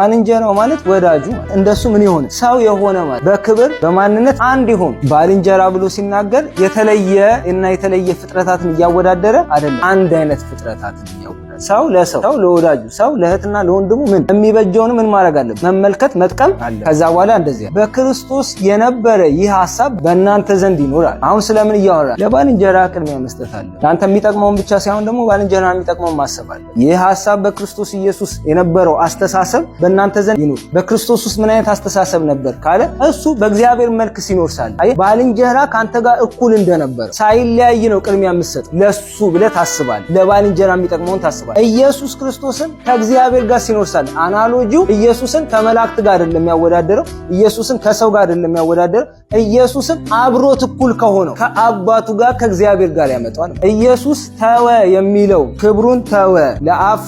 ባልንጀራው ማለት ወዳጁ እንደሱ ምን ይሆነ ሰው የሆነ ማለት በክብር በማንነት አንድ ይሆን። ባልንጀራ ብሎ ሲናገር የተለየ ፍጥረታትን እያወዳደረ አይደለም፣ አንድ አይነት ፍጥረታትን እያወዳደረ ሰው ለሰው ሰው ለወዳጁ ሰው ለእህትና ለወንድሙ ምን የሚበጀውን ምን ማድረግ አለበት መመልከት መጥቀም አለ። ከዛ በኋላ እንደዚህ በክርስቶስ የነበረ ይህ ሐሳብ በእናንተ ዘንድ ይኖራል። አሁን ስለምን እያወራ ለባልንጀራ ቅድሚያ መስጠት አለ። ለአንተ የሚጠቅመውን ብቻ ሳይሆን ደግሞ ባልንጀራ የሚጠቅመውን ማሰብ አለ። ይህ ሐሳብ በክርስቶስ ኢየሱስ የነበረው አስተሳሰብ በእናንተ ዘንድ ይኖር። በክርስቶስ ውስጥ ምን አይነት አስተሳሰብ ነበር ካለ እሱ በእግዚአብሔር መልክ ሲኖር ሳለ አይ ባልንጀራ ካንተ ጋር እኩል እንደነበረ ሳይለያይ ነው ቅድሚያ መስጠት ለሱ ብለህ ታስባለህ። ለባልንጀራ የሚጠቅመውን ታስባለህ። ኢየሱስ ክርስቶስን ከእግዚአብሔር ጋር ሲኖር ሳለ አናሎጂው ኢየሱስን ከመላእክት ጋር አይደለም ያወዳደረው፣ ኢየሱስን ከሰው ጋር አይደለም ያወዳደረው፣ ኢየሱስን አብሮት እኩል ከሆነው ከአባቱ ጋር ከእግዚአብሔር ጋር ያመጣዋል። ኢየሱስ ተወ የሚለው ክብሩን ተወ፣ ለአብ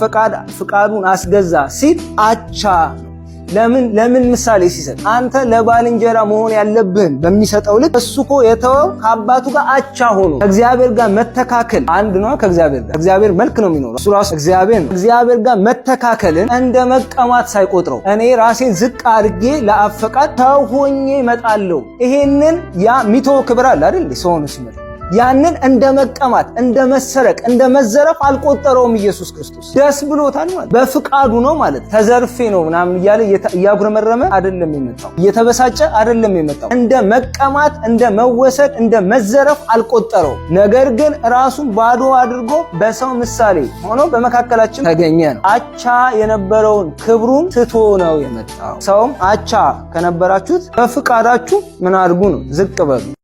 ፍቃዱን አስገዛ ሲል አቻ ለምን ምሳሌ ሲሰጥ አንተ ለባልንጀራ መሆን ያለብህን በሚሰጠው ልክ እሱኮ የተወው ከአባቱ ጋር አቻ ሆኖ ከእግዚአብሔር ጋር መተካከል አንድ ነው። ከእግዚአብሔር መልክ ነው የሚኖረው እሱ ራሱ እግዚአብሔር ነው። እግዚአብሔር ጋር መተካከልን እንደ መቀማት ሳይቆጥረው እኔ ራሴን ዝቅ አድርጌ ለአብ ፈቃድ ተው ሆኜ እመጣለሁ። ይሄንን ያ ሚተው ክብር አለ አይደል? ሰውን ሲመጣ ያንን እንደ መቀማት እንደ መሰረቅ እንደ መዘረፍ አልቆጠረውም። ኢየሱስ ክርስቶስ ደስ ብሎታል ማለት በፍቃዱ ነው ማለት ተዘርፌ ነው ምናምን እያለ እያጉረመረመ አይደለም የመጣው፣ እየተበሳጨ አይደለም የመጣው። እንደ መቀማት እንደ መወሰድ እንደ መዘረፍ አልቆጠረው። ነገር ግን ራሱን ባዶ አድርጎ በሰው ምሳሌ ሆኖ በመካከላችን ተገኘ ነው። አቻ የነበረውን ክብሩን ትቶ ነው የመጣው። ሰውም አቻ ከነበራችሁት በፍቃዳችሁ ምን አድርጉ ነው ዝቅ በሉ።